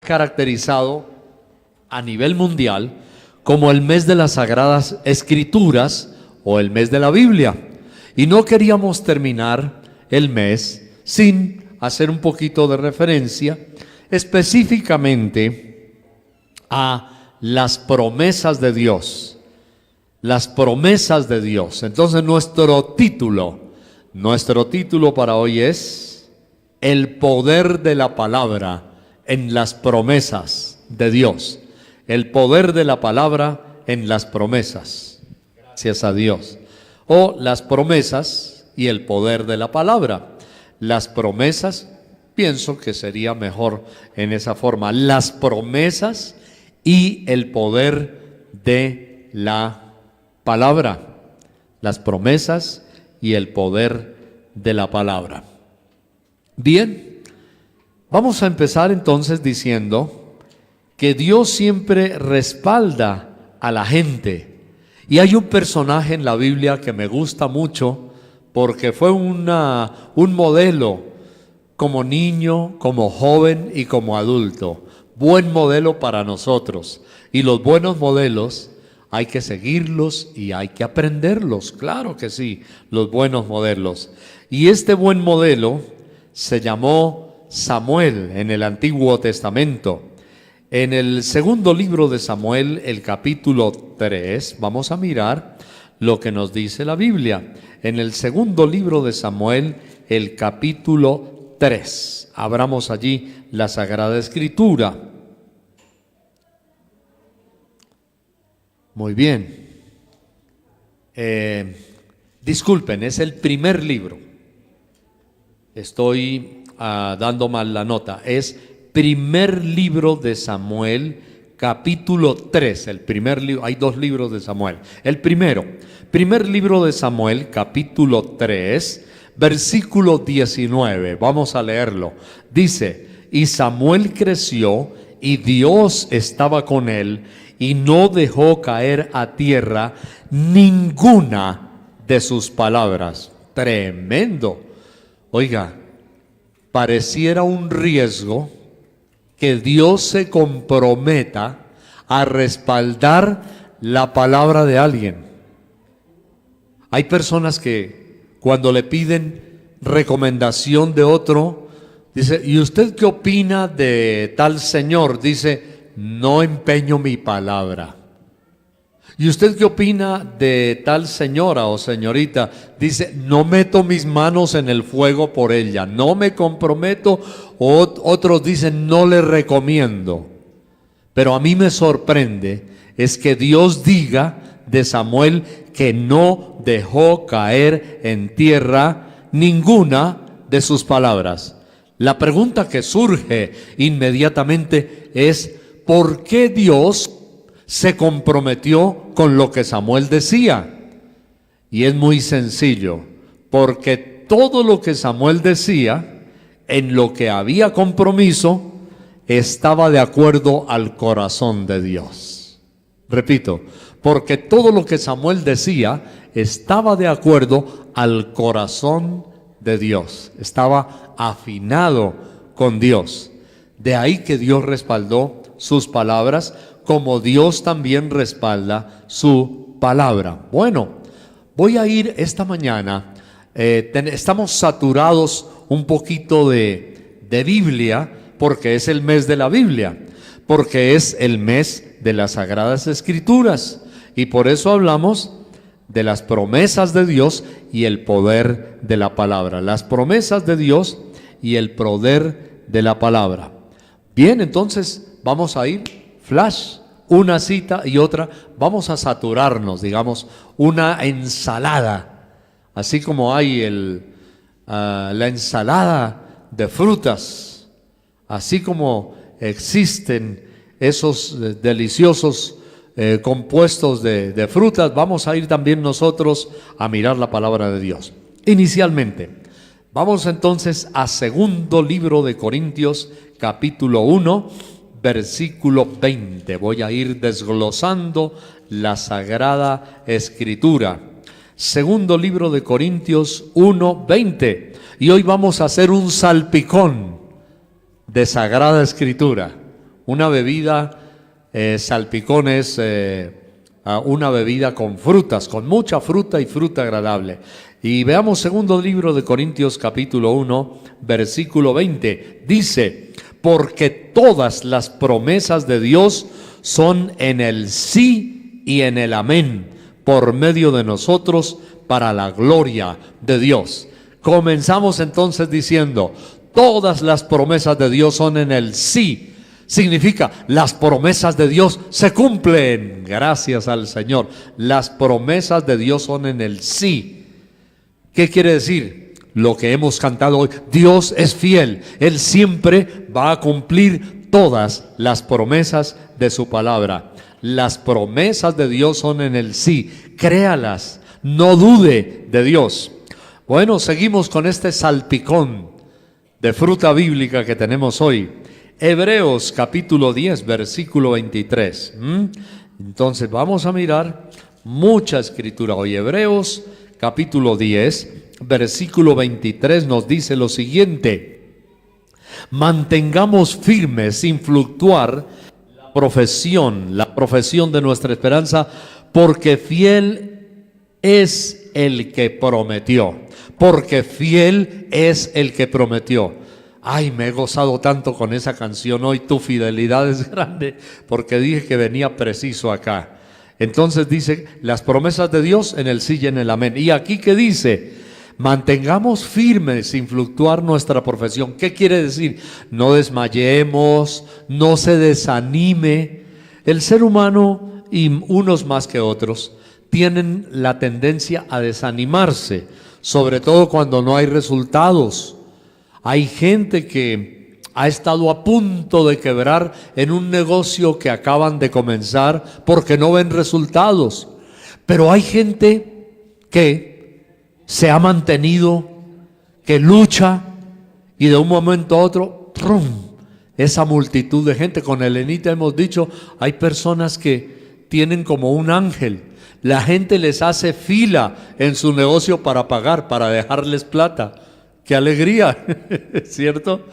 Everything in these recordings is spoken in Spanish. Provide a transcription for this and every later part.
caracterizado a nivel mundial como el mes de las Sagradas Escrituras o el mes de la Biblia. Y no queríamos terminar el mes sin hacer un poquito de referencia específicamente a las promesas de Dios. Las promesas de Dios. Entonces nuestro título para hoy es el poder de la palabra en las promesas de Dios. El poder de la palabra en las promesas. Gracias a Dios. O las promesas y el poder de la palabra. Las promesas, pienso que sería mejor en esa forma. Las promesas y el poder de la palabra. Las promesas y el poder de la palabra. Bien, vamos a empezar entonces diciendo que Dios siempre respalda a la gente. Y hay un personaje en la Biblia que me gusta mucho porque fue un modelo como niño, como joven y como adulto. Buen modelo para nosotros. Y los buenos modelos hay que seguirlos y hay que aprenderlos. Claro que sí, los buenos modelos. Y este buen modelo se llamó Samuel en el Antiguo Testamento. En el segundo libro de Samuel, el capítulo 3, vamos a mirar lo que nos dice la Biblia. En el segundo libro de Samuel, el capítulo 3. Abramos allí la Sagrada Escritura. Muy bien. Disculpen, es el primer libro. Estoy dando mal la nota. Es primer libro de Samuel, capítulo 3. El primer libro, hay dos libros de Samuel. El primer libro de Samuel, capítulo 3, versículo 19. Vamos a leerlo. Dice: y Samuel creció y Dios estaba con él y no dejó caer a tierra ninguna de sus palabras. Tremendo. Oiga, pareciera un riesgo que Dios se comprometa a respaldar la palabra de alguien. Hay personas que cuando le piden recomendación de otro, dice: ¿y usted qué opina de tal señor? Dice: no empeño mi palabra. ¿Y usted qué opina de tal señora o señorita? Dice: no meto mis manos en el fuego por ella, no me comprometo. Otros dicen: no le recomiendo. Pero a mí me sorprende es que Dios diga de Samuel que no dejó caer en tierra ninguna de sus palabras. La pregunta que surge inmediatamente es: ¿por qué Dios se comprometió con lo que Samuel decía? Y es muy sencillo, porque todo lo que Samuel decía, en lo que había compromiso, estaba de acuerdo al corazón de Dios. Repito, porque todo lo que Samuel decía estaba de acuerdo al corazón de Dios, estaba afinado con Dios. De ahí que Dios respaldó sus palabras, como Dios también respalda su palabra. Bueno, voy a ir esta mañana, estamos saturados un poquito de Biblia, porque es el mes de la Biblia, porque es el mes de las Sagradas Escrituras, y por eso hablamos de las promesas de Dios y el poder de la palabra. Las promesas de Dios y el poder de la palabra. Bien, entonces vamos a ir flash, una cita y otra. Vamos a saturarnos, digamos, una ensalada, así como hay la ensalada de frutas, así como existen esos deliciosos compuestos de frutas. Vamos a ir también nosotros a mirar la palabra de Dios. Inicialmente, vamos entonces a segundo libro de Corintios, capítulo 1, versículo 20. Voy a ir desglosando la Sagrada Escritura. Segundo libro de Corintios 1, 20. Y hoy vamos a hacer un salpicón de Sagrada Escritura. Una bebida, salpicón es una bebida con frutas, con mucha fruta y fruta agradable. Y veamos segundo libro de Corintios capítulo 1, versículo 20. Dice, porque todas las promesas de Dios son en el sí y en el amén, por medio de nosotros, para la gloria de Dios. Comenzamos entonces diciendo, todas las promesas de Dios son en el sí. Significa, las promesas de Dios se cumplen. Gracias al Señor. Las promesas de Dios son en el sí. ¿Qué quiere decir? Lo que hemos cantado hoy. Dios es fiel. Él siempre va a cumplir todas las promesas de su palabra. Las promesas de Dios son en el sí. Créalas. No dude de Dios. Bueno, seguimos con este salpicón de fruta bíblica que tenemos hoy. Hebreos capítulo 10, versículo 23. Entonces vamos a mirar mucha escritura hoy. Hebreos capítulo 10, versículo 23 nos dice lo siguiente: mantengamos firmes sin fluctuar la profesión de nuestra esperanza, porque fiel es el que prometió. Porque fiel es el que prometió. Ay, me he gozado tanto con esa canción hoy. Tu fidelidad es grande, porque dije que venía preciso acá. Entonces dice, las promesas de Dios en el sí y en el amén. Y aquí que dice, mantengamos firmes sin fluctuar nuestra profesión. ¿Qué quiere decir? No desmayemos, no se desanime. El ser humano, y unos más que otros, tienen la tendencia a desanimarse, sobre todo cuando no hay resultados. Hay gente que ha estado a punto de quebrar en un negocio que acaban de comenzar porque no ven resultados. Pero hay gente que se ha mantenido, que lucha, y de un momento a otro, ¡trum!, esa multitud de gente. Con Elenita hemos dicho, hay personas que tienen como un ángel. La gente les hace fila en su negocio para pagar, para dejarles plata. ¡Qué alegría! ¿Cierto?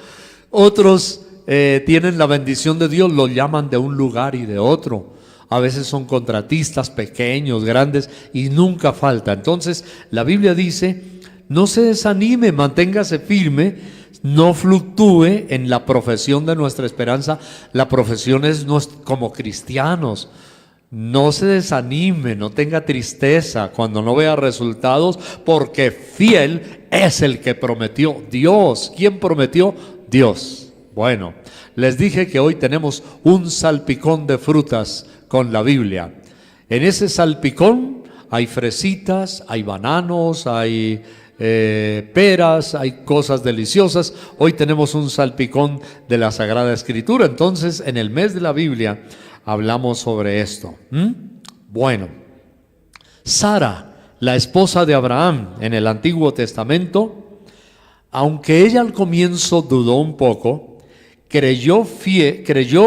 Otros tienen la bendición de Dios, los llaman de un lugar y de otro. A veces son contratistas pequeños, grandes, y nunca falta. Entonces, la Biblia dice, no se desanime, manténgase firme, no fluctúe en la profesión de nuestra esperanza. La profesión es como cristianos. No se desanime, no tenga tristeza cuando no vea resultados, porque fiel es el que prometió. Dios. ¿Quién prometió? Dios. Bueno, les dije que hoy tenemos un salpicón de frutas con la Biblia. En ese salpicón hay fresitas, hay bananos, hay peras, hay cosas deliciosas. Hoy tenemos un salpicón de la Sagrada Escritura. Entonces, en el mes de la Biblia hablamos sobre esto. Bueno, Sara, la esposa de Abraham en el Antiguo Testamento, aunque ella al comienzo dudó un poco, creyó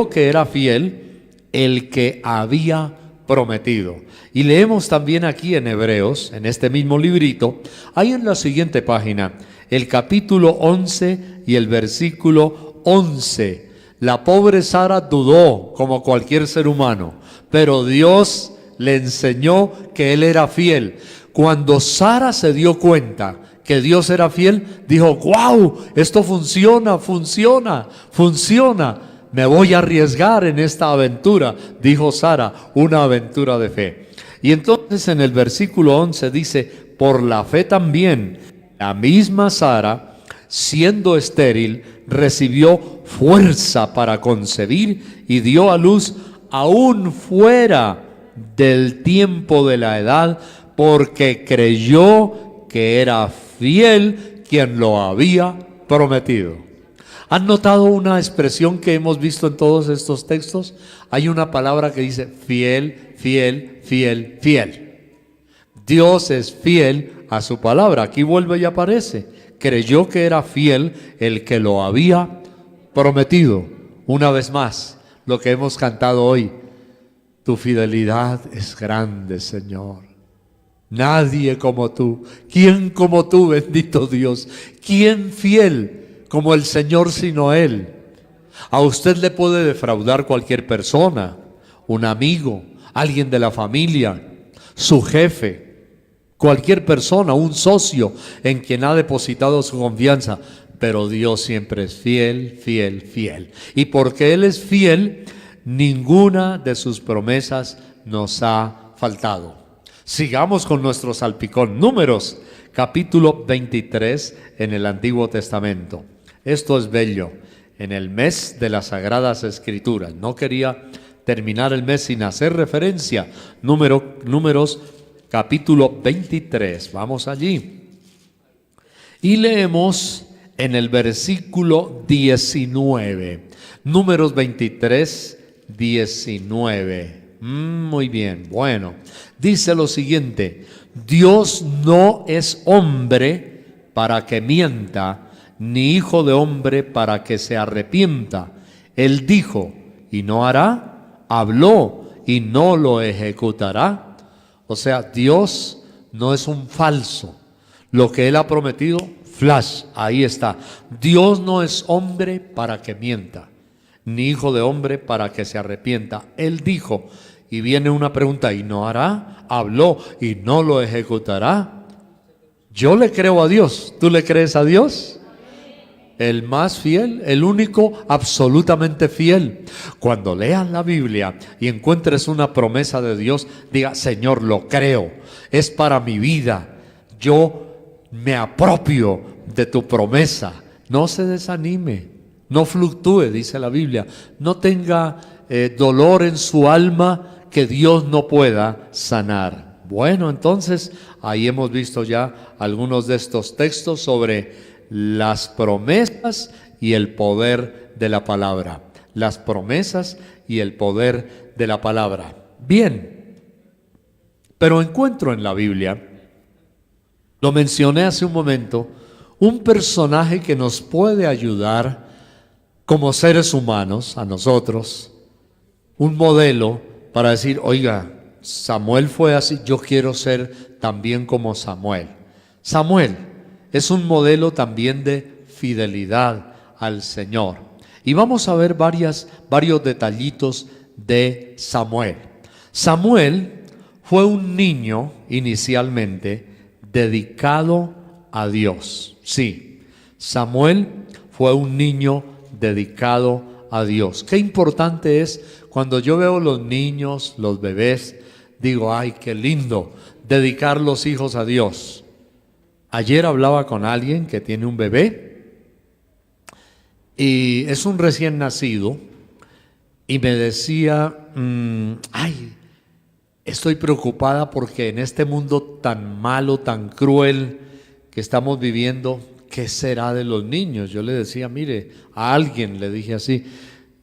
que era fiel el que había prometido. Y leemos también aquí en Hebreos, en este mismo librito, ahí en la siguiente página, el capítulo 11 y el versículo 11. La pobre Sara dudó como cualquier ser humano, pero Dios le enseñó que Él era fiel. Cuando Sara se dio cuenta que Dios era fiel, dijo, ¡wow! Esto funciona. Me voy a arriesgar en esta aventura, dijo Sara, una aventura de fe. Y entonces en el versículo 11 dice, por la fe también, la misma Sara, siendo estéril, recibió fuerza para concebir y dio a luz aún fuera del tiempo de la edad, porque creyó que era fiel quien lo había prometido. ¿Han notado una expresión que hemos visto en todos estos textos? Hay una palabra que dice fiel, fiel, fiel, fiel. Dios es fiel a su palabra. Aquí vuelve y aparece. Creyó que era fiel el que lo había prometido. Una vez más, lo que hemos cantado hoy. Tu fidelidad es grande, Señor. Nadie como tú. ¿Quién como tú, bendito Dios? ¿Quién fiel como el Señor sino Él? A usted le puede defraudar cualquier persona, un amigo, alguien de la familia, su jefe, cualquier persona, un socio en quien ha depositado su confianza. Pero Dios siempre es fiel, fiel, fiel. Y porque Él es fiel, ninguna de sus promesas nos ha faltado. Sigamos con nuestro salpicón. Números, capítulo 23 en el Antiguo Testamento. Esto es bello. En el mes de las Sagradas Escrituras. No quería terminar el mes sin hacer referencia. Números, capítulo 23. Vamos allí. Y leemos en el versículo 19. Números 23, 19. Muy bien, bueno. Dice lo siguiente: Dios no es hombre para que mienta, ni hijo de hombre para que se arrepienta. Él dijo y no hará, habló y no lo ejecutará. O sea, Dios no es un falso. Lo que Él ha prometido, flash, ahí está. Dios no es hombre para que mienta, ni hijo de hombre para que se arrepienta. Él dijo, y viene una pregunta, ¿y no hará? Habló y no lo ejecutará. Yo le creo a Dios. ¿Tú le crees a Dios? El más fiel, el único absolutamente fiel. Cuando leas la Biblia y encuentres una promesa de Dios, diga, Señor, lo creo, es para mi vida, yo me apropio de tu promesa. No se desanime, no fluctúe, dice la Biblia, no tenga dolor en su alma que Dios no pueda sanar. Bueno, entonces ahí hemos visto ya algunos de estos textos sobre las promesas y el poder de la palabra. Las promesas y el poder de la palabra. Bien, pero encuentro en la Biblia, lo mencioné hace un momento, un personaje que nos puede ayudar como seres humanos, a nosotros, un modelo para decir, oiga, Samuel fue así, yo quiero ser también como Samuel. Samuel es un modelo también de fidelidad al Señor. Y vamos a ver varios detallitos de Samuel. Samuel fue un niño inicialmente dedicado a Dios. Sí, Samuel fue un niño dedicado a Dios. Qué importante es cuando yo veo los niños, los bebés, digo, ay, qué lindo dedicar los hijos a Dios. Ayer hablaba con alguien que tiene un bebé y es un recién nacido y me decía, ay, estoy preocupada porque en este mundo tan malo, tan cruel que estamos viviendo, ¿qué será de los niños? Yo le decía, mire, a alguien le dije así,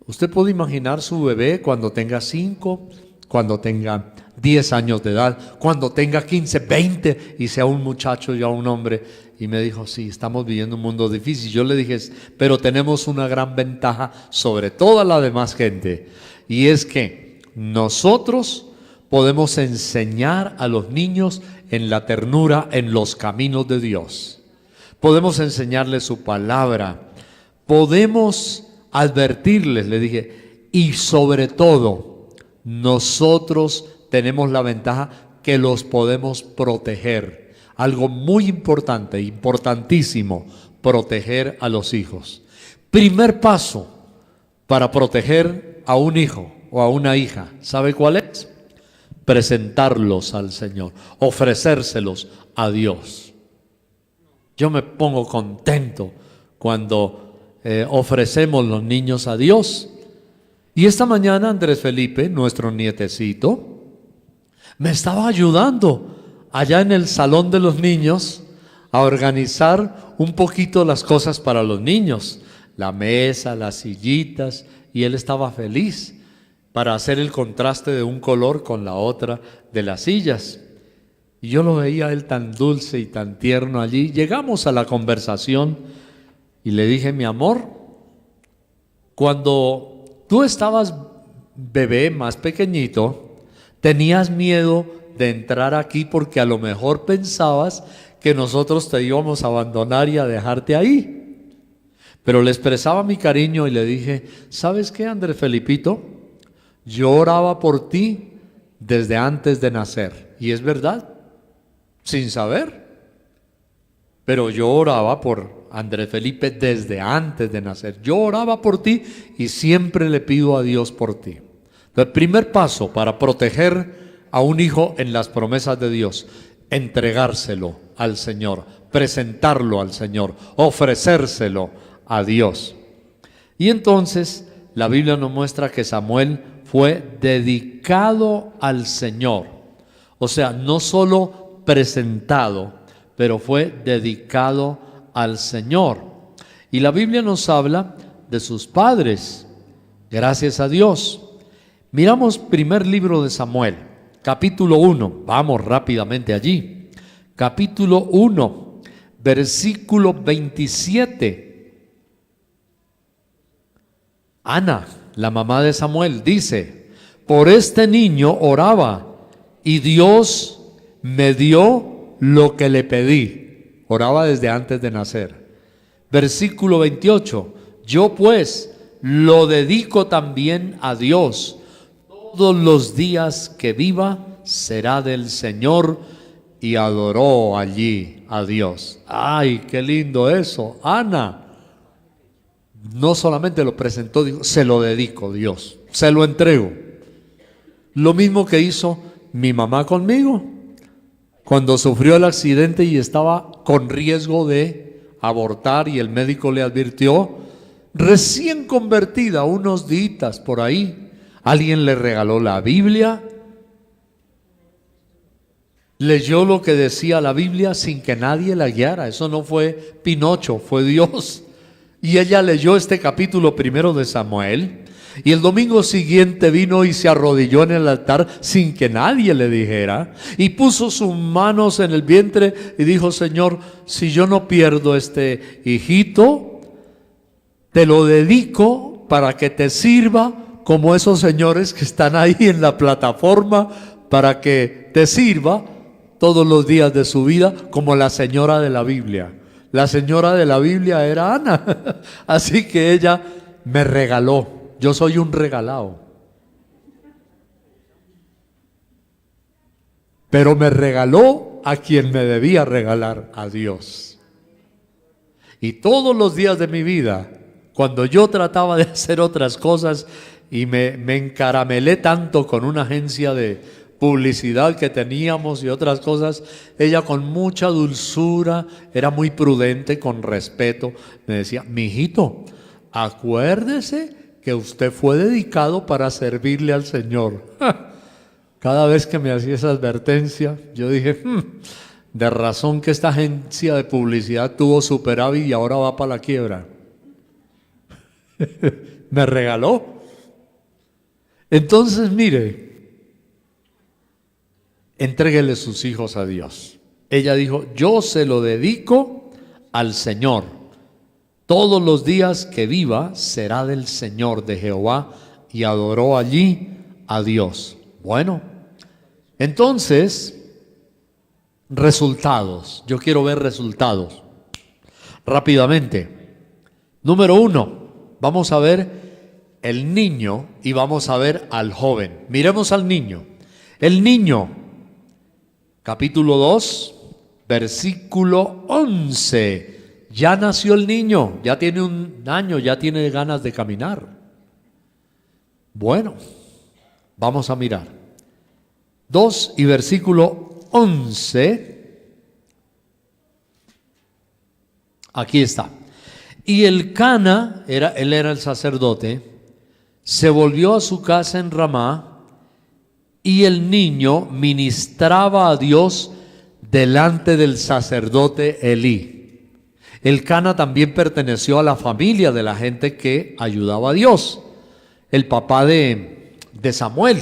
usted puede imaginar su bebé cuando tenga 5, cuando tenga 10 años de edad, cuando tenga 15, 20 y sea un muchacho ya un hombre. Y me dijo, sí, estamos viviendo un mundo difícil. Yo le dije, pero tenemos una gran ventaja sobre toda la demás gente, y es que nosotros podemos enseñar a los niños en la ternura, en los caminos de Dios. Podemos enseñarles su palabra, podemos advertirles, le dije, y sobre todo, nosotros tenemos la ventaja que los podemos proteger. Algo muy importante, importantísimo, proteger a los hijos. Primer paso para proteger a un hijo o a una hija, ¿sabe cuál es? Presentarlos al Señor, ofrecérselos a Dios. Yo me pongo contento cuando ofrecemos los niños a Dios. Y esta mañana Andrés Felipe, nuestro nietecito, me estaba ayudando allá en el salón de los niños a organizar un poquito las cosas para los niños, la mesa, las sillitas, y él estaba feliz para hacer el contraste de un color con la otra de las sillas. Y yo lo veía a él tan dulce y tan tierno allí. Llegamos a la conversación y le dije, mi amor, cuando tú estabas bebé más pequeñito, tenías miedo de entrar aquí porque a lo mejor pensabas que nosotros te íbamos a abandonar y a dejarte ahí. Pero le expresaba mi cariño y le dije, ¿sabes qué, Andrés Felipito? Yo oraba por ti desde antes de nacer. Y es verdad, sin saber. Pero yo oraba por Andrés Felipe desde antes de nacer. Yo oraba por ti y siempre le pido a Dios por ti. El primer paso para proteger a un hijo en las promesas de Dios, entregárselo al Señor, presentarlo al Señor, ofrecérselo a Dios. Y entonces la Biblia nos muestra que Samuel fue dedicado al Señor. O sea, no solo presentado, pero fue dedicado al Señor. Y la Biblia nos habla de sus padres, gracias a Dios. Miramos primer libro de Samuel, capítulo 1, vamos rápidamente allí. Capítulo 1, versículo 27. Ana, la mamá de Samuel, dice, por este niño oraba y Dios me dio lo que le pedí. Oraba desde antes de nacer. Versículo 28, yo pues lo dedico también a Dios. Todos los días que viva será del Señor, y adoró allí a Dios. ¡Ay, qué lindo eso! Ana no solamente lo presentó, dijo, se lo dedico, Dios, se lo entrego. Lo mismo que hizo mi mamá conmigo cuando sufrió el accidente y estaba con riesgo de abortar y el médico le advirtió, recién convertida, unos días por ahí, alguien le regaló la Biblia, leyó lo que decía la Biblia sin que nadie la guiara. Eso no fue Pinocho, fue Dios. Y ella leyó este capítulo primero de Samuel, y el domingo siguiente vino y se arrodilló en el altar sin que nadie le dijera, y puso sus manos en el vientre y dijo, Señor, si yo no pierdo este hijito, te lo dedico para que te sirva como esos señores que están ahí en la plataforma, para que te sirva todos los días de su vida, como la señora de la Biblia. La señora de la Biblia era Ana, así que ella me regaló. Yo soy un regalado, pero me regaló a quien me debía regalar, a Dios. Y todos los días de mi vida, cuando yo trataba de hacer otras cosas y me encaramelé tanto con una agencia de publicidad que teníamos y otras cosas, ella con mucha dulzura, era muy prudente, con respeto, me decía, mijito, acuérdese que usted fue dedicado para servirle al Señor. Cada vez que me hacía esa advertencia, yo dije, de razón que esta agencia de publicidad tuvo superávit y ahora va para la quiebra. Me regaló. Entonces, mire, entréguele sus hijos a Dios. Ella dijo, yo se lo dedico al Señor. Todos los días que viva será del Señor, de Jehová, y adoró allí a Dios. Bueno, entonces, resultados. Yo quiero ver resultados rápidamente. Número 1, vamos a ver el niño y vamos a ver al joven. Miremos al niño. El niño, capítulo 2, versículo 11. Ya nació el niño, ya tiene un año, ya tiene ganas de caminar. Bueno, vamos a mirar. 2 y versículo 11. Aquí está. Y el Cana, él era el sacerdote, se volvió a su casa en Ramá, y el niño ministraba a Dios delante del sacerdote Elí. El Cana también perteneció a la familia de la gente que ayudaba a Dios. El papá de Samuel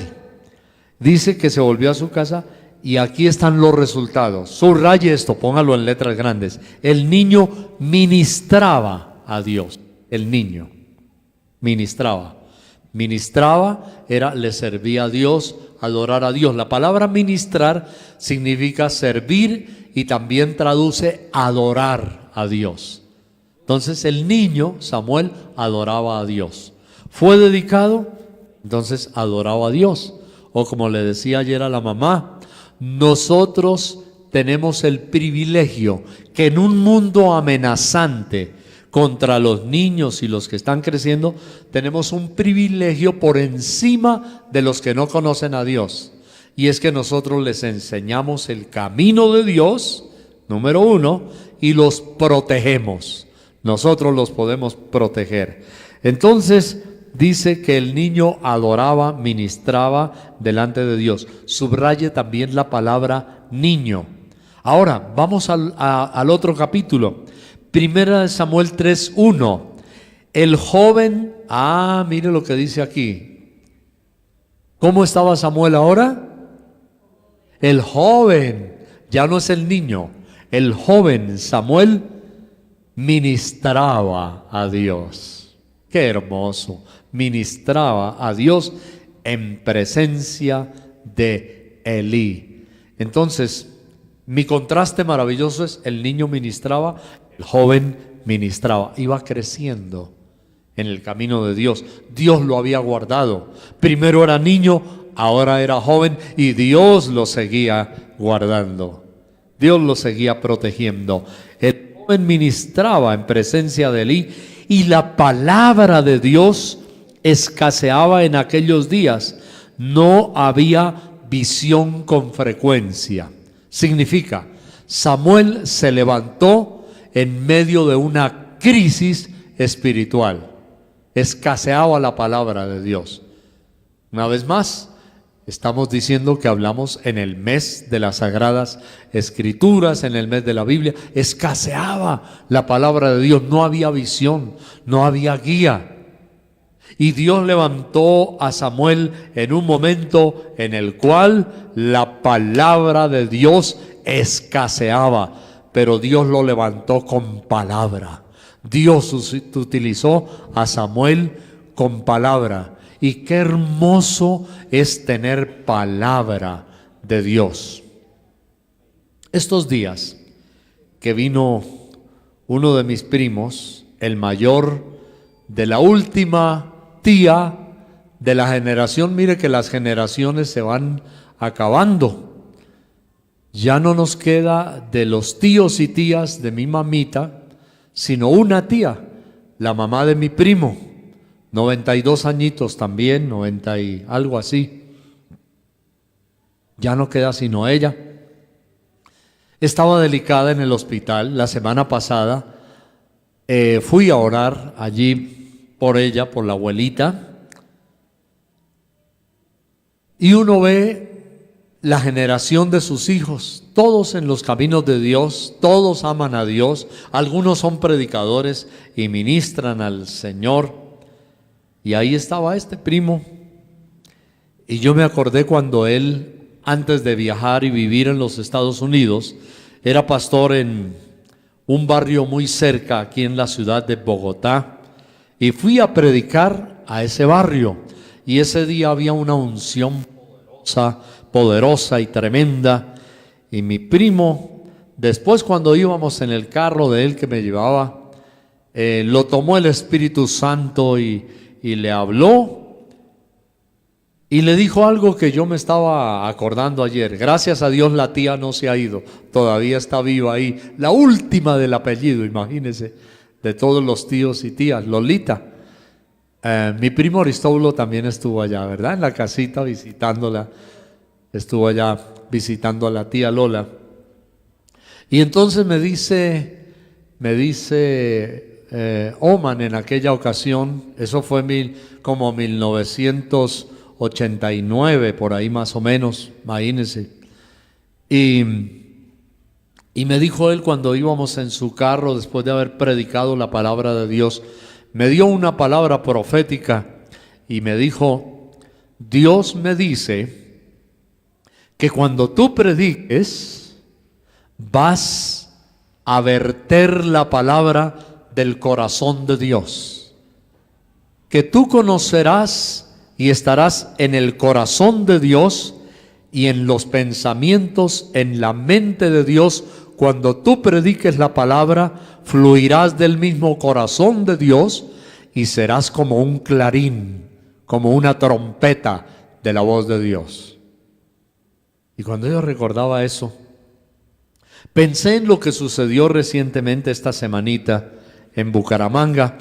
dice que se volvió a su casa, y aquí están los resultados. Subraye esto, póngalo en letras grandes. El niño ministraba a Dios. El niño ministraba. Ministraba le servía a Dios, adorar a Dios. La palabra ministrar significa servir y también traduce adorar a Dios. Entonces el niño, Samuel, adoraba a Dios. Fue dedicado, entonces adoraba a Dios. O como le decía ayer a la mamá, nosotros tenemos el privilegio que en un mundo amenazante contra los niños y los que están creciendo, tenemos un privilegio por encima de los que no conocen a Dios. Y es que nosotros les enseñamos el camino de Dios, número uno, y los protegemos. Nosotros los podemos proteger. Entonces dice que el niño adoraba, ministraba delante de Dios. Subraye también la palabra niño. Ahora, vamos al otro capítulo. Primera de Samuel 3:1. El joven, mire lo que dice aquí. ¿Cómo estaba Samuel ahora? El joven, ya no es el niño. El joven Samuel ministraba a Dios. Qué hermoso. Ministraba a Dios en presencia de Elí. Entonces, mi contraste maravilloso es: el niño ministraba, el joven ministraba. Iba creciendo en el camino de Dios. Dios lo había guardado. Primero era niño, ahora era joven, y Dios lo seguía guardando. Dios lo seguía protegiendo. El joven ministraba en presencia de Elí, y la palabra de Dios escaseaba en aquellos días. No había visión con frecuencia. Significa, Samuel se levantó en medio de una crisis espiritual. Escaseaba la palabra de Dios. Una vez más, estamos diciendo que hablamos en el mes de las Sagradas Escrituras, en el mes de la Biblia. Escaseaba la palabra de Dios, no había visión, no había guía. Y Dios levantó a Samuel en un momento en el cual la palabra de Dios escaseaba, pero Dios lo levantó con palabra. Dios utilizó a Samuel con palabra. Y qué hermoso es tener palabra de Dios. Estos días que vino uno de mis primos, el mayor de la última tía de la generación, mire que las generaciones se van acabando. Ya no nos queda de los tíos y tías de mi mamita, sino una tía, la mamá de mi primo, 92 añitos también, 90 y algo así. Ya no queda sino ella. Estaba delicada en el hospital. La semana pasada fui a orar allí por ella, por la abuelita, y uno ve la generación de sus hijos, todos en los caminos de Dios, todos aman a Dios, algunos son predicadores y ministran al Señor. Y ahí estaba este primo, y yo me acordé cuando él, antes de viajar y vivir en los Estados Unidos, era pastor en un barrio muy cerca aquí en la ciudad de Bogotá. Y fui a predicar a ese barrio, y ese día había una unción poderosa y tremenda. Y mi primo, después cuando íbamos en el carro de él que me llevaba, lo tomó el Espíritu Santo y le habló y le dijo algo que yo me estaba acordando ayer. Gracias a Dios la tía no se ha ido, todavía está viva ahí, la última del apellido, imagínense, de todos los tíos y tías, Lolita. Mi primo Aristóbulo también estuvo allá, ¿verdad? En la casita visitándola, estuvo allá visitando a la tía Lola. Y entonces me dice Oman en aquella ocasión, eso fue como 1989, por ahí más o menos, imagínense. Y me dijo él cuando íbamos en su carro, después de haber predicado la palabra de Dios, me dio una palabra profética y me dijo: Dios me dice que cuando tú prediques vas a verter la palabra del corazón de Dios, que tú conocerás y estarás en el corazón de Dios y en los pensamientos, en la mente de Dios, cuando tú prediques la palabra, fluirás del mismo corazón de Dios y serás como un clarín, como una trompeta de la voz de Dios. Y cuando yo recordaba eso, pensé en lo que sucedió recientemente esta semanita en Bucaramanga,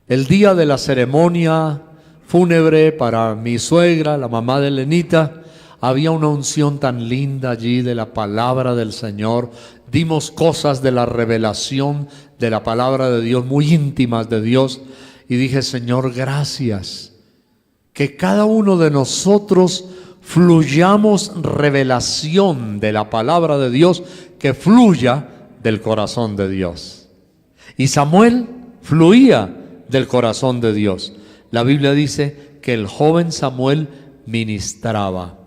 el día de la ceremonia fúnebre para mi suegra, la mamá de Lenita. Había una unción tan linda allí de la palabra del Señor. Dimos cosas de la revelación de la palabra de Dios, muy íntimas de Dios. Y dije, Señor, gracias. Que cada uno de nosotros fluyamos revelación de la palabra de Dios, que fluya del corazón de Dios. Y Samuel fluía del corazón de Dios. La Biblia dice que el joven Samuel ministraba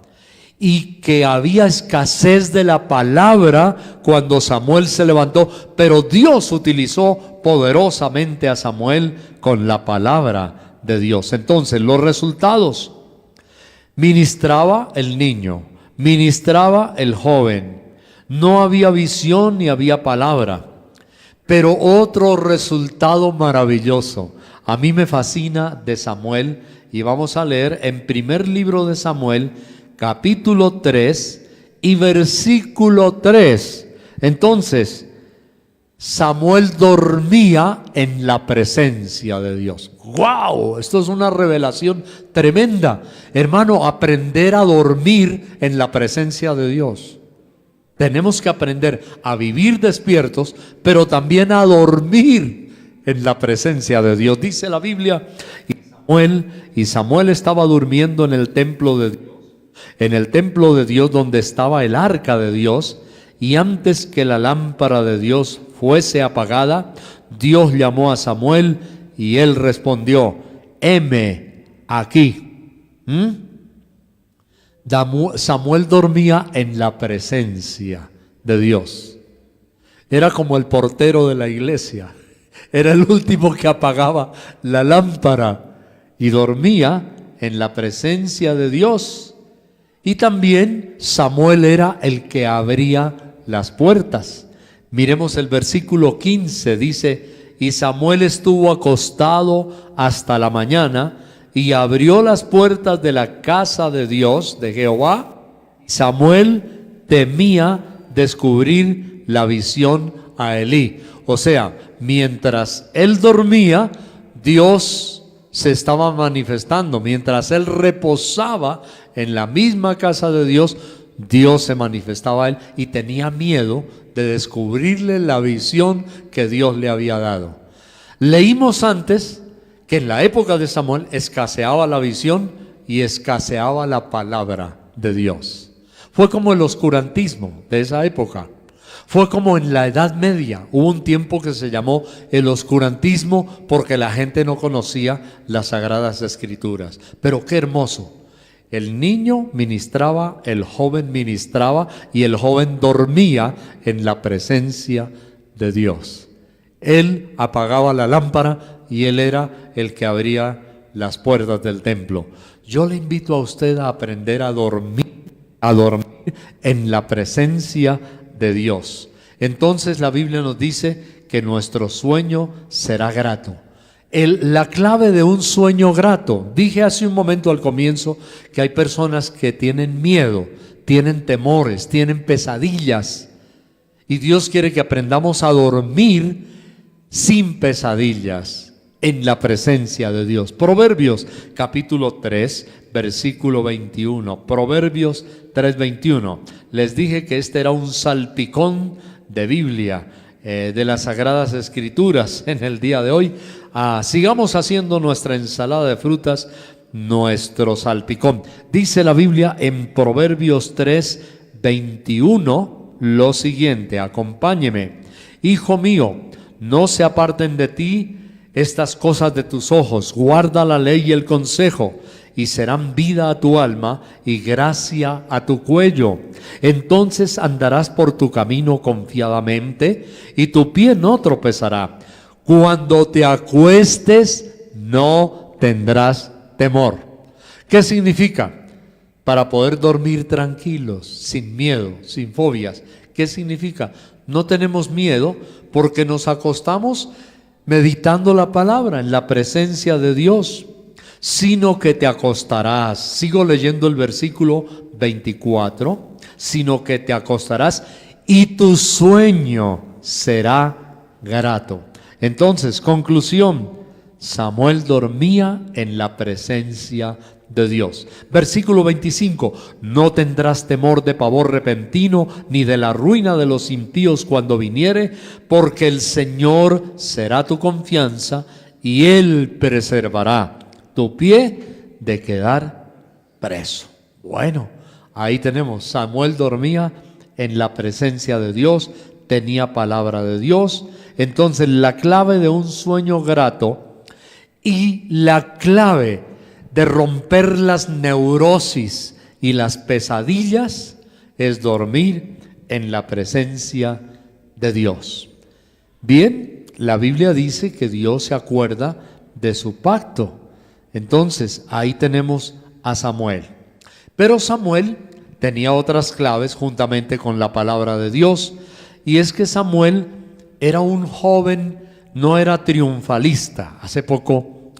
y que había escasez de la palabra cuando Samuel se levantó, pero Dios utilizó poderosamente a Samuel con la palabra de Dios. Entonces, los resultados: ministraba el niño, ministraba el joven, no había visión ni había palabra. Pero otro resultado maravilloso, a mí me fascina de Samuel, y vamos a leer en primer libro de Samuel, capítulo 3 y versículo 3. Entonces, Samuel dormía en la presencia de Dios. ¡Wow! Esto es una revelación tremenda. Hermano, aprender a dormir en la presencia de Dios. Tenemos que aprender a vivir despiertos, pero también a dormir en la presencia de Dios. Dice la Biblia, y Samuel estaba durmiendo en el templo de Dios. En el templo de Dios donde estaba el arca de Dios, y antes que la lámpara de Dios fuese apagada, Dios llamó a Samuel y él respondió, heme aquí. Samuel dormía en la presencia de Dios. Era como el portero de la iglesia. Era el último que apagaba la lámpara y dormía en la presencia de Dios. Y también Samuel era el que abría las puertas. Miremos el versículo 15, dice, y Samuel estuvo acostado hasta la mañana y abrió las puertas de la casa de Dios, de Jehová. Samuel temía descubrir la visión a Elí. O sea, mientras él dormía, Dios se estaba manifestando. Mientras él reposaba en la misma casa de Dios, Dios se manifestaba a él y tenía miedo de descubrirle la visión que Dios le había dado. Leímos antes que en la época de Samuel escaseaba la visión y escaseaba la palabra de Dios. Fue como el oscurantismo de esa época. Fue como en la Edad Media. Hubo un tiempo que se llamó el oscurantismo porque la gente no conocía las Sagradas Escrituras. Pero qué hermoso. El niño ministraba, el joven ministraba y el joven dormía en la presencia de Dios. Él apagaba la lámpara y él era el que abría las puertas del templo. Yo le invito a usted a aprender a dormir en la presencia de Dios. Entonces la Biblia nos dice que nuestro sueño será grato. La clave de un sueño grato, dije hace un momento al comienzo que hay personas que tienen miedo, tienen temores, tienen pesadillas, y Dios quiere que aprendamos a dormir sin pesadillas en la presencia de Dios. Proverbios capítulo 3 versículo 21. Proverbios 3:21. Les dije que este era un salpicón de Biblia, de las Sagradas Escrituras en el día de hoy. Sigamos haciendo nuestra ensalada de frutas, nuestro salpicón. Dice la Biblia en Proverbios 3:21 lo siguiente, acompáñeme. Hijo mío, no se aparten de ti estas cosas de tus ojos, guarda la ley y el consejo, y serán vida a tu alma y gracia a tu cuello. Entonces andarás por tu camino confiadamente, y tu pie no tropezará. Cuando te acuestes, no tendrás temor. ¿Qué significa? Para poder dormir tranquilos, sin miedo, sin fobias. ¿Qué significa? no tenemos miedo porque nos acostamos meditando la palabra en la presencia de Dios, sino que te acostarás. Sigo leyendo el versículo 24, sino que te acostarás y tu sueño será grato. Entonces, conclusión, Samuel dormía en la presencia de Dios. Versículo 25, no tendrás temor de pavor repentino, ni de la ruina de los impíos cuando viniere, porque el Señor será tu confianza, y Él preservará tu pie de quedar preso. Bueno, ahí tenemos, Samuel dormía en la presencia de Dios, tenía palabra de Dios. Entonces la clave de un sueño grato y la clave de romper las neurosis y las pesadillas es dormir en la presencia de Dios. Bien, la Biblia dice que Dios se acuerda de su pacto. Entonces ahí tenemos a Samuel. Pero Samuel tenía otras claves juntamente con la palabra de Dios, y es que Samuel era un joven, no era triunfalista. Hace poco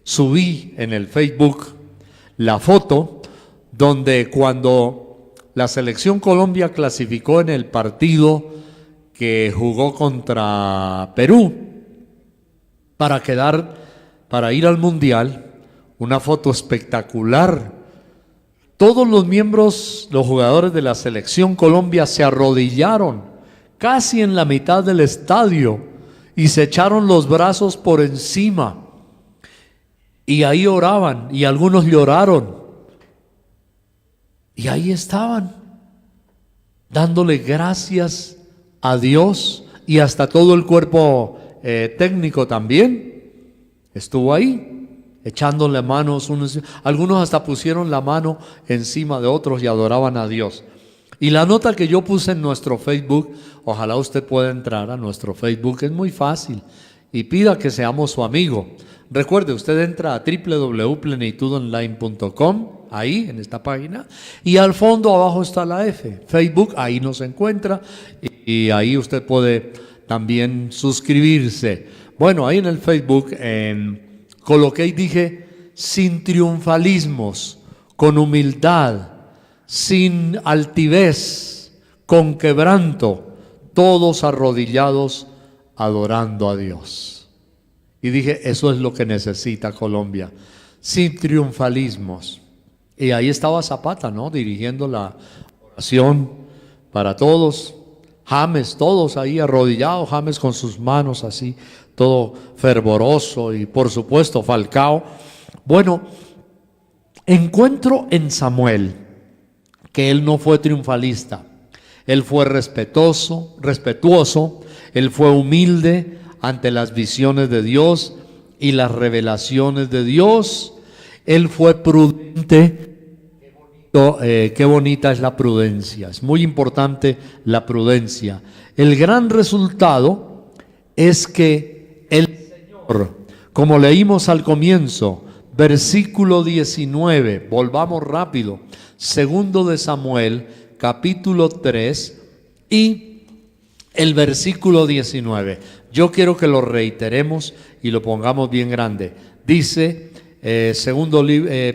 subí en el Facebook la foto donde cuando la selección Colombia clasificó en el partido que jugó contra Perú para ir al Mundial, una foto espectacular. Todos los miembros, los jugadores de la selección Colombia se arrodillaron casi en la mitad del estadio y se echaron los brazos por encima. Y ahí oraban, y algunos lloraron. Y ahí estaban, dándole gracias a Dios, y hasta todo el cuerpo técnico también estuvo ahí, echándole manos unos. Algunos hasta pusieron la mano encima de otros y adoraban a Dios. Y la nota que yo puse en nuestro Facebook, ojalá usted pueda entrar a nuestro Facebook, es muy fácil, y pida que seamos su amigo. Recuerde, usted entra a www.plenitudonline.com, ahí en esta página, y al fondo abajo está la F, Facebook, ahí nos encuentra, y ahí usted puede también suscribirse. Bueno, ahí en el Facebook coloqué y dije, sin triunfalismos, con humildad, sin altivez, con quebranto, todos arrodillados adorando a Dios. Y dije, eso es lo que necesita Colombia, sin triunfalismos. Y ahí estaba Zapata, ¿no?, dirigiendo la oración para todos. James, todos ahí arrodillados, James con sus manos así, todo fervoroso, y por supuesto Falcao. Bueno, encuentro en Samuel que él no fue triunfalista, él fue respetuoso, él fue humilde ante las visiones de Dios y las revelaciones de Dios. Él fue prudente. Qué bonita es la prudencia, es muy importante la prudencia. El gran resultado es que el Señor, como leímos al comienzo, versículo 19, volvamos rápido, segundo de Samuel, capítulo 3 y el versículo 19. Yo quiero que lo reiteremos y lo pongamos bien grande. Dice,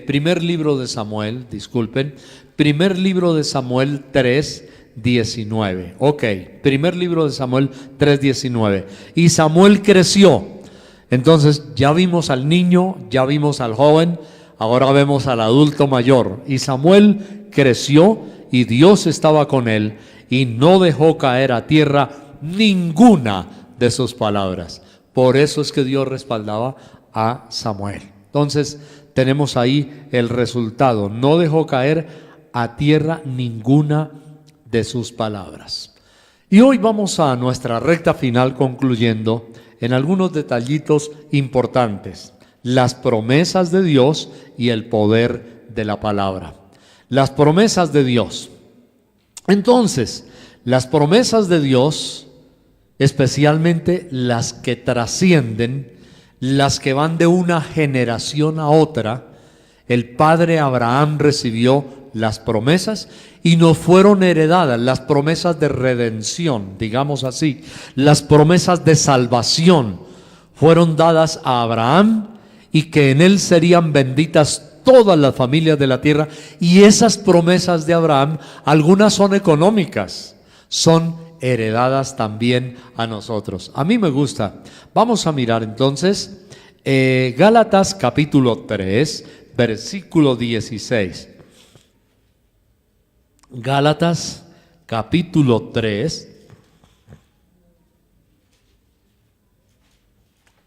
primer libro de Samuel, primer libro de Samuel 3:19. Ok, primer libro de Samuel 3:19. Y Samuel creció. Entonces ya vimos al niño, ya vimos al joven, ahora vemos al adulto mayor. Y Samuel creció y Dios estaba con él y no dejó caer a tierra ninguna de sus palabras. Por eso es que Dios respaldaba a Samuel. Entonces tenemos ahí el resultado, no dejó caer a tierra ninguna de sus palabras. Y hoy vamos a nuestra recta final concluyendo en algunos detallitos importantes, las promesas de Dios y el poder de la palabra. Las promesas de Dios. Entonces, las promesas de Dios, especialmente las que trascienden, las que van de una generación a otra. El padre Abraham recibió las promesas y nos fueron heredadas las promesas de redención, digamos así, las promesas de salvación fueron dadas a Abraham y que en él serían benditas todas las familias de la tierra. Y esas promesas de Abraham, algunas son económicas, son heredadas también a nosotros. A mí me gusta. Vamos a mirar entonces Gálatas capítulo 3, versículo 16. Gálatas capítulo 3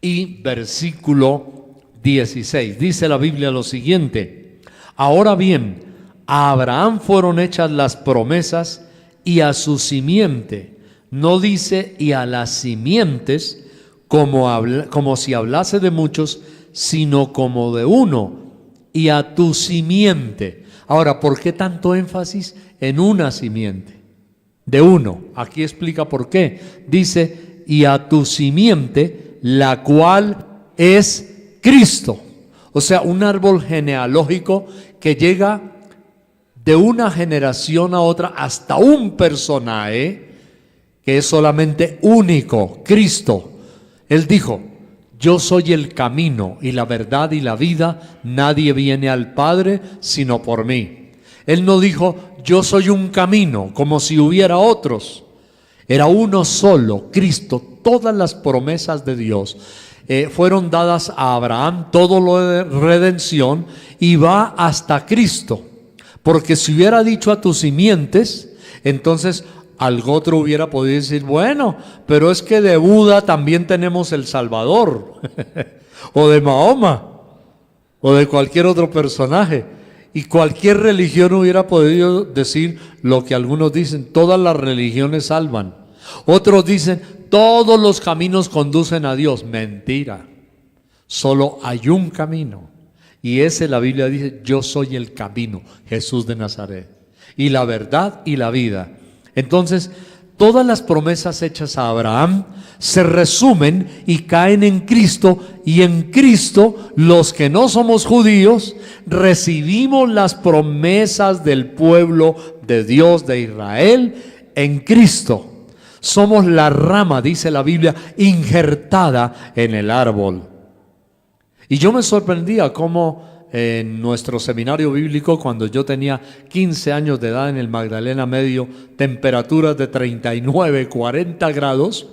y versículo 16. Dice la Biblia lo siguiente: ahora bien, a Abraham fueron hechas las promesas y a su simiente. No dice y a las simientes como si hablase de muchos, sino como de uno, y a tu simiente. Ahora, ¿por qué tanto énfasis en una simiente? De uno. Aquí explica por qué. Dice, y a tu simiente, la cual es Cristo. O sea, un árbol genealógico que llega de una generación a otra hasta un personaje que es solamente único, Cristo. Él dijo, yo soy el camino y la verdad y la vida, nadie viene al Padre sino por mí. Él no dijo, yo soy un camino, como si hubiera otros. Era uno solo, Cristo. Todas las promesas de Dios fueron dadas a Abraham, todo lo de redención, y va hasta Cristo. Porque si hubiera dicho a tus simientes, entonces algo otro hubiera podido decir, bueno, pero es que de Buda también tenemos el Salvador, o de Mahoma, o de cualquier otro personaje. Y cualquier religión hubiera podido decir lo que algunos dicen, todas las religiones salvan. Otros dicen, todos los caminos conducen a Dios. Mentira, solo hay un camino. Y ese la Biblia dice, yo soy el camino, Jesús de Nazaret, y la verdad y la vida. Entonces, todas las promesas hechas a Abraham se resumen y caen en Cristo, y en Cristo los que no somos judíos recibimos las promesas del pueblo de Dios de Israel en Cristo. Somos la rama, dice la Biblia, injertada en el árbol. Y yo me sorprendía cómo en nuestro seminario bíblico, cuando yo tenía 15 años de edad en el Magdalena Medio, temperaturas de 39, 40 grados,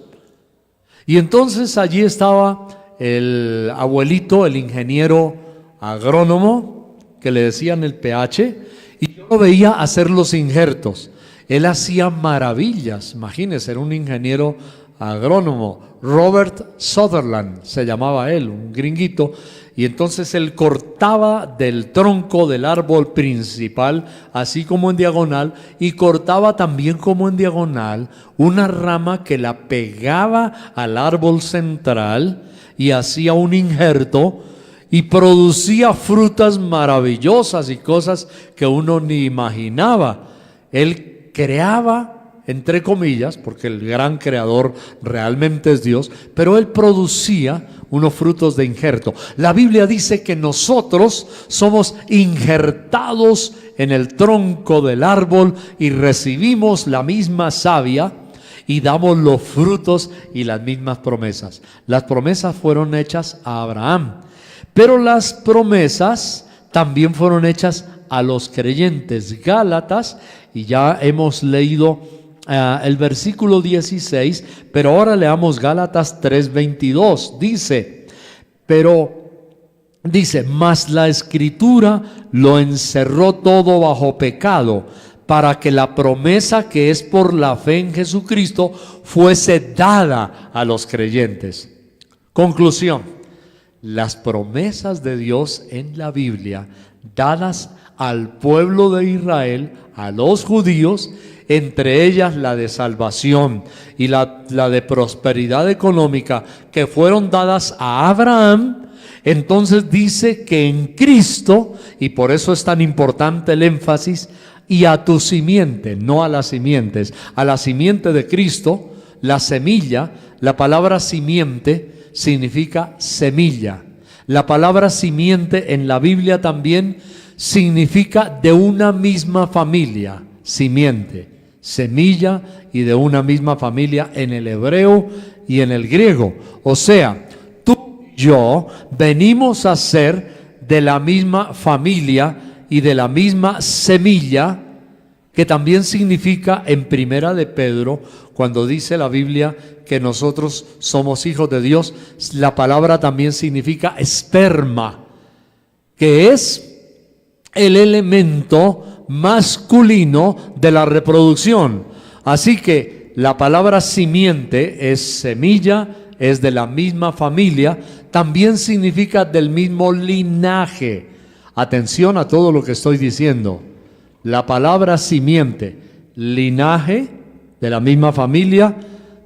y entonces allí estaba el abuelito, el ingeniero agrónomo, que le decían el PH, y yo lo veía hacer los injertos. Él hacía maravillas, imagínense, era un ingeniero agrónomo, Robert Sutherland se llamaba él, un gringuito, y entonces él cortaba del tronco del árbol principal, así como en diagonal, y cortaba también como en diagonal una rama que la pegaba al árbol central y hacía un injerto y producía frutas maravillosas y cosas que uno ni imaginaba. Él creaba, entre comillas, porque el gran creador realmente es Dios, pero él producía unos frutos de injerto. La Biblia dice que nosotros somos injertados en el tronco del árbol y recibimos la misma savia y damos los frutos y las mismas promesas. Las promesas fueron hechas a Abraham, pero las promesas también fueron hechas a los creyentes. Gálatas, y ya hemos leído el versículo 16, pero ahora leamos Gálatas 3:22. Dice, mas la Escritura lo encerró todo bajo pecado, para que la promesa que es por la fe en Jesucristo fuese dada a los creyentes. Conclusión: las promesas de Dios en la Biblia, dadas al pueblo de Israel, a los judíos, entre ellas la de salvación y la de prosperidad económica, que fueron dadas a Abraham. Entonces dice que en Cristo, y por eso es tan importante el énfasis, y a tu simiente, no a las simientes, a la simiente de Cristo, la semilla. La palabra simiente significa semilla. La palabra simiente en la Biblia también significa de una misma familia, simiente, semilla y de una misma familia en el hebreo y en el griego. O sea, tú y yo venimos a ser de la misma familia y de la misma semilla, que también significa en Primera de Pedro, cuando dice la Biblia que nosotros somos hijos de Dios, la palabra también significa esperma, que es el elemento masculino de la reproducción. Así que la palabra simiente es semilla, es de la misma familia, también significa del mismo linaje. Atención a todo lo que estoy diciendo. La palabra simiente, linaje, de la misma familia,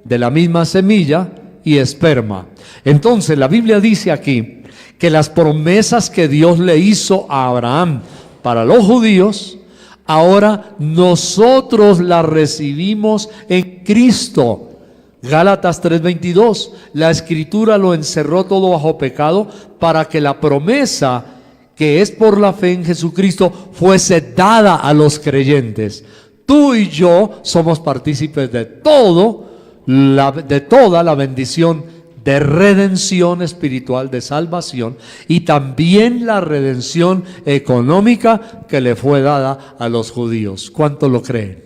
de la misma semilla y esperma. Entonces la Biblia dice aquí que las promesas que Dios le hizo a Abraham para los judíos, ahora nosotros las recibimos en Cristo. Gálatas 3:22, la Escritura lo encerró todo bajo pecado para que la promesa que es por la fe en Jesucristo fuese dada a los creyentes. Tú y yo somos partícipes de toda la bendición de redención espiritual, de salvación, y también la redención económica que le fue dada a los judíos. ¿Cuántos lo creen?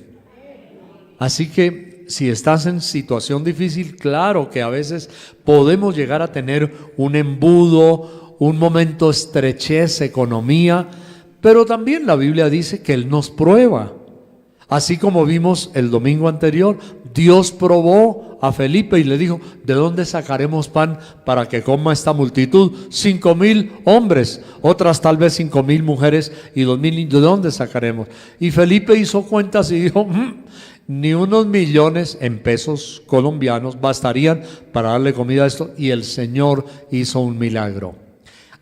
Así que si estás en situación difícil, claro que a veces podemos llegar a tener un embudo, un momento estrechez, economía, pero también la Biblia dice que Él nos prueba. Así como vimos el domingo anterior, Dios probó a Felipe y le dijo: ¿de dónde sacaremos pan para que coma esta multitud? 5,000 hombres, otras tal vez 5,000 mujeres y 2,000 niños. ¿De dónde sacaremos? Y Felipe hizo cuentas y dijo: ni unos millones en pesos colombianos bastarían para darle comida a esto. Y el Señor hizo un milagro.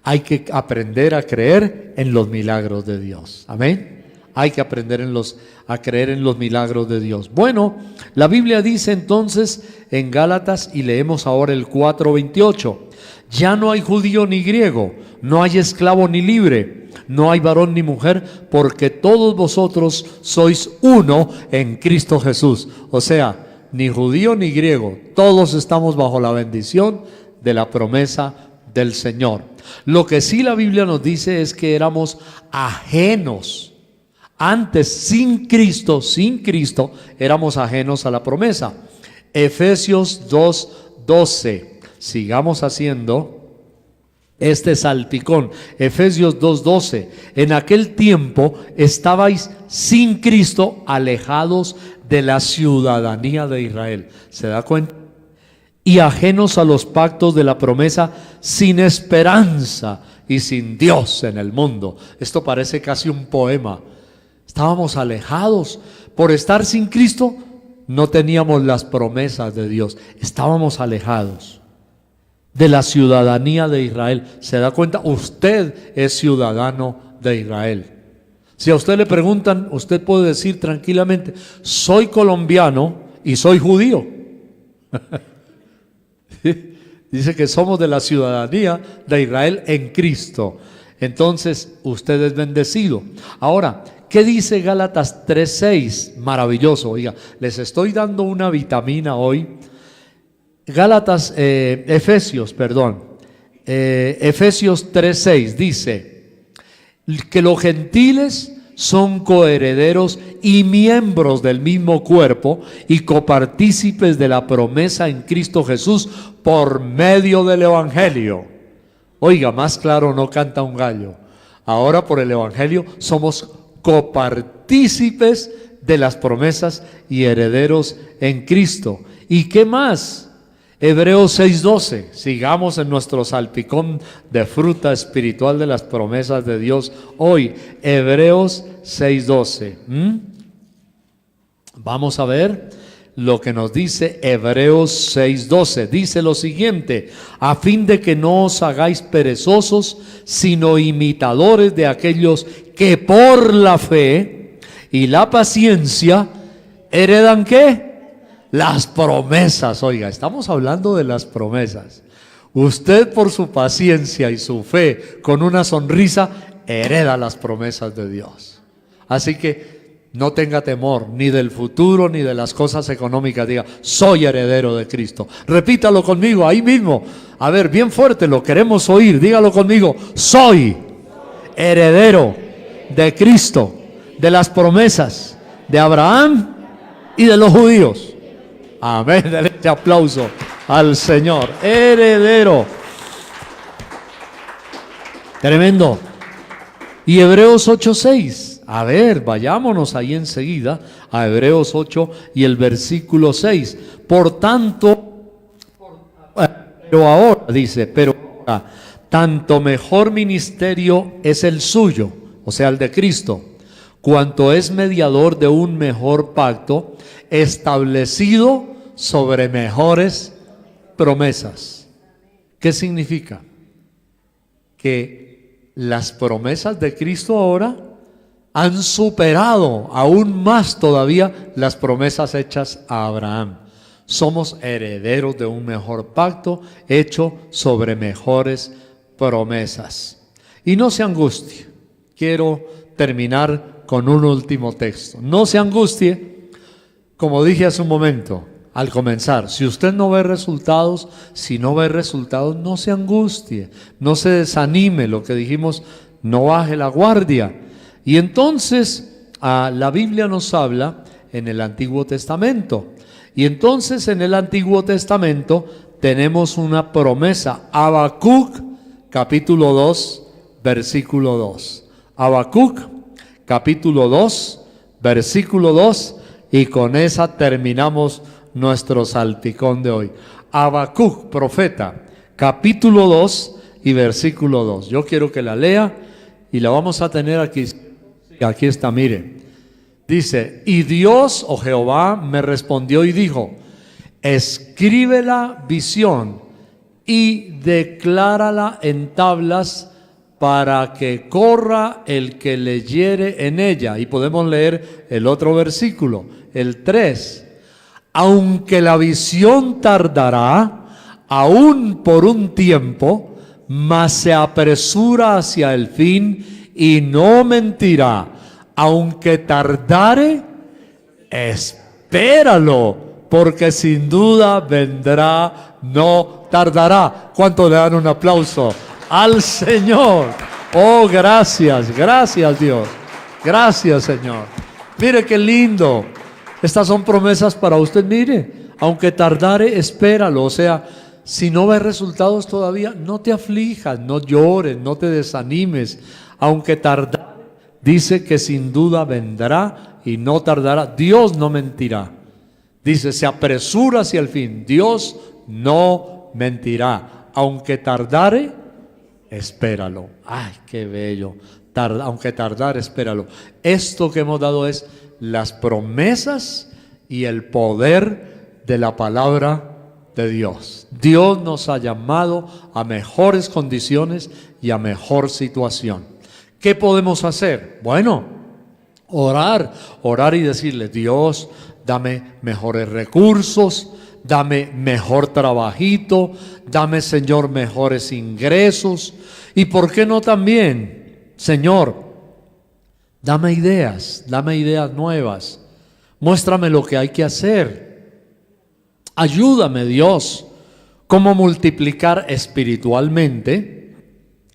Hay que aprender a creer en los milagros de Dios. Amén. Hay que aprender a creer en los milagros de Dios. Bueno, la Biblia dice entonces en Gálatas, y leemos ahora el 4:28, ya no hay judío ni griego, no hay esclavo ni libre, no hay varón ni mujer, porque todos vosotros sois uno en Cristo Jesús. O sea, ni judío ni griego, todos estamos bajo la bendición de la promesa del Señor. Lo que sí la Biblia nos dice es que éramos ajenos. Antes, sin Cristo, éramos ajenos a la promesa. Efesios 2:12. Sigamos haciendo este salpicón. Efesios 2:12. En aquel tiempo estabais sin Cristo, alejados de la ciudadanía de Israel. ¿Se da cuenta? Y ajenos a los pactos de la promesa, sin esperanza y sin Dios en el mundo. Esto parece casi un poema. Estábamos alejados. Por estar sin Cristo, no teníamos las promesas de Dios. Estábamos alejados de la ciudadanía de Israel. ¿Se da cuenta? Usted es ciudadano de Israel. Si a usted le preguntan, usted puede decir tranquilamente: soy colombiano y soy judío. Dice que somos de la ciudadanía de Israel en Cristo. Entonces, usted es bendecido. Ahora, ¿qué dice Gálatas 3:6? Maravilloso. Oiga, les estoy dando una vitamina hoy. Efesios 3:6 dice que los gentiles son coherederos y miembros del mismo cuerpo y copartícipes de la promesa en Cristo Jesús por medio del Evangelio. Oiga, más claro no canta un gallo. Ahora por el Evangelio somos copartícipes de las promesas y herederos en Cristo. ¿Y qué más? Hebreos 6:12. Sigamos en nuestro salpicón de fruta espiritual de las promesas de Dios hoy. Hebreos 6:12. Vamos a ver lo que nos dice Hebreos 6:12. Dice lo siguiente: a fin de que no os hagáis perezosos, sino imitadores de aquellos que por la fe y la paciencia heredan ¿qué? Las promesas. Oiga, estamos hablando de las promesas. Usted por su paciencia y su fe, con una sonrisa, hereda las promesas de Dios. Así que no tenga temor ni del futuro ni de las cosas económicas. Diga, soy heredero de Cristo. Repítalo conmigo ahí mismo. A ver, bien fuerte, lo queremos oír. Dígalo conmigo, soy heredero de Cristo, de las promesas de Abraham y de los judíos. Amén. Dale este aplauso al Señor. Heredero. Tremendo. Y Hebreos 8:6. A ver, vayámonos ahí enseguida a Hebreos 8 y el versículo 6. Por tanto, pero ahora, dice, pero ahora, tanto mejor ministerio es el suyo, o sea, el de Cristo, cuanto es mediador de un mejor pacto, establecido sobre mejores promesas. ¿Qué significa? Que las promesas de Cristo ahora han superado aún más todavía las promesas hechas a Abraham. Somos herederos de un mejor pacto hecho sobre mejores promesas. Y no se angustie. Quiero terminar con un último texto. No se angustie, como dije hace un momento al comenzar. Si usted no ve resultados, no se angustie, no se desanime. Lo que dijimos, no baje la guardia. Y entonces la Biblia nos habla en el Antiguo Testamento. Y entonces en el Antiguo Testamento tenemos una promesa. Habacuc, capítulo 2, versículo 2. Habacuc, capítulo 2, versículo 2. Y con esa terminamos nuestro salpicón de hoy. Habacuc, profeta, capítulo 2 y versículo 2. Yo quiero que la lea y la vamos a tener aquí. Aquí está, mire. Dice, y Dios, o Jehová, me respondió y dijo, escribe la visión y declárala en tablas para que corra el que leyere en ella. Y podemos leer el otro versículo, el 3. Aunque la visión tardará, aún por un tiempo, mas se apresura hacia el fin y no mentirá. Aunque tardare, espéralo, porque sin duda vendrá, no tardará. ¿Cuánto le dan un aplauso al Señor? Oh, gracias, gracias Dios, gracias Señor. Mire qué lindo. Estas son promesas para usted. Mire, aunque tardare, espéralo. O sea, si no ves resultados todavía, no te aflijas, no llores, no te desanimes. Aunque tardare, dice que sin duda vendrá y no tardará. Dios no mentirá. Dice, se apresura hacia el fin. Dios no mentirá. Aunque tardare, espéralo. Ay, qué bello. Aunque tardare, espéralo. Esto que hemos dado es las promesas y el poder de la palabra de Dios. Dios nos ha llamado a mejores condiciones y a mejor situación. ¿Qué podemos hacer? Bueno, orar y decirle, Dios, dame mejores recursos, dame mejor trabajito, dame, Señor, mejores ingresos. ¿Y por qué no también, Señor, dame ideas nuevas, muéstrame lo que hay que hacer, ayúdame, Dios, cómo multiplicar espiritualmente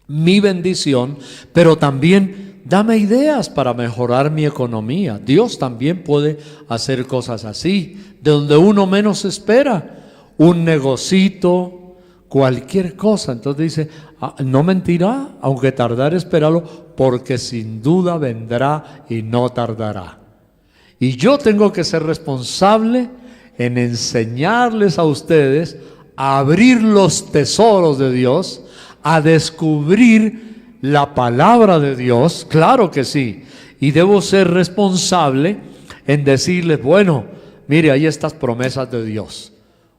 mi bendición, pero también dame ideas para mejorar mi economía. Dios también puede hacer cosas así, de donde uno menos espera, un negocito, cualquier cosa. Entonces dice, no mentirá, aunque tardar, espéralo, porque sin duda vendrá y no tardará. Y yo tengo que ser responsable en enseñarles a ustedes a abrir los tesoros de Dios, a descubrir la palabra de Dios, claro que sí, y debo ser responsable en decirles, bueno, mire, hay estas promesas de Dios.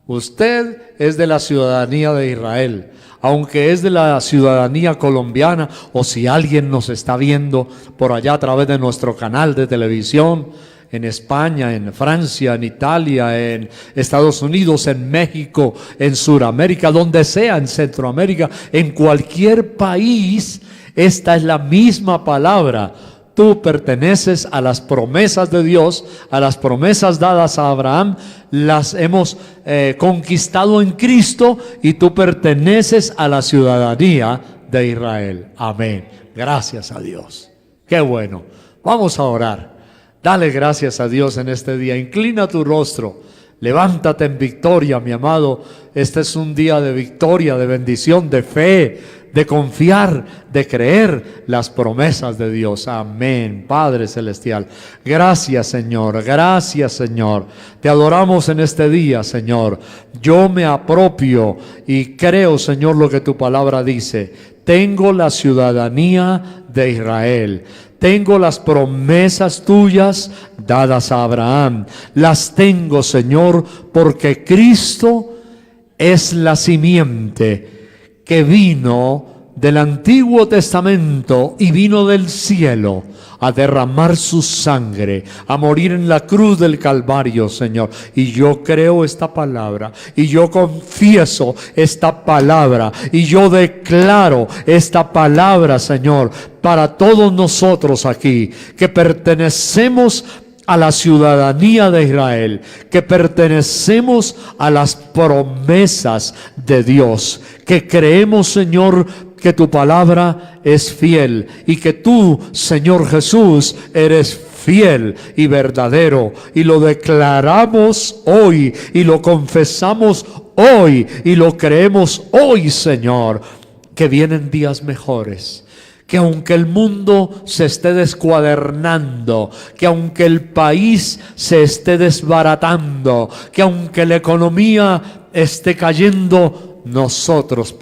Usted es de la ciudadanía de Israel, aunque es de la ciudadanía colombiana, o si alguien nos está viendo por allá a través de nuestro canal de televisión, en España, en Francia, en Italia, en Estados Unidos, en México, en Sudamérica, donde sea, en Centroamérica, en cualquier país esta es la misma palabra. Tú perteneces a las promesas de Dios, a las promesas dadas a Abraham, las hemos conquistado en Cristo y tú perteneces a la ciudadanía de Israel. Amén. Gracias a Dios. Qué bueno. Vamos a orar. Dale gracias a Dios en este día. Inclina tu rostro. Levántate en victoria, mi amado. Este es un día de victoria, de bendición, de fe, de confiar, de creer las promesas de Dios. Amén. Padre celestial, gracias Señor, gracias Señor. Te adoramos en este día, Señor. Yo me apropio y creo, Señor, lo que tu palabra dice. Tengo la ciudadanía de Israel. Tengo las promesas tuyas dadas a Abraham. Las tengo, Señor, porque Cristo es la simiente que vino del Antiguo Testamento y vino del cielo a derramar su sangre, a morir en la cruz del Calvario, Señor. Y yo creo esta palabra, y yo confieso esta palabra, y yo declaro esta palabra, Señor, para todos nosotros aquí, que pertenecemos a la ciudadanía de Israel, que pertenecemos a las promesas de Dios, que creemos, Señor, que tu palabra es fiel y que tú, Señor Jesús, eres fiel y verdadero, y lo declaramos hoy y lo confesamos hoy y lo creemos hoy, Señor, que vienen días mejores. Que aunque el mundo se esté descuadernando, que aunque el país se esté desbaratando, que aunque la economía esté cayendo, nosotros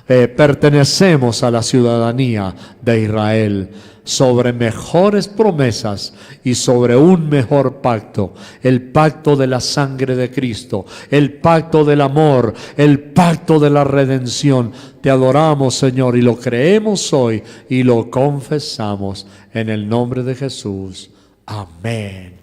pertenecemos a la ciudadanía de Israel, sobre mejores promesas y sobre un mejor pacto, el pacto de la sangre de Cristo, el pacto del amor, el pacto de la redención. Te adoramos, Señor, y lo creemos hoy y lo confesamos en el nombre de Jesús. Amén.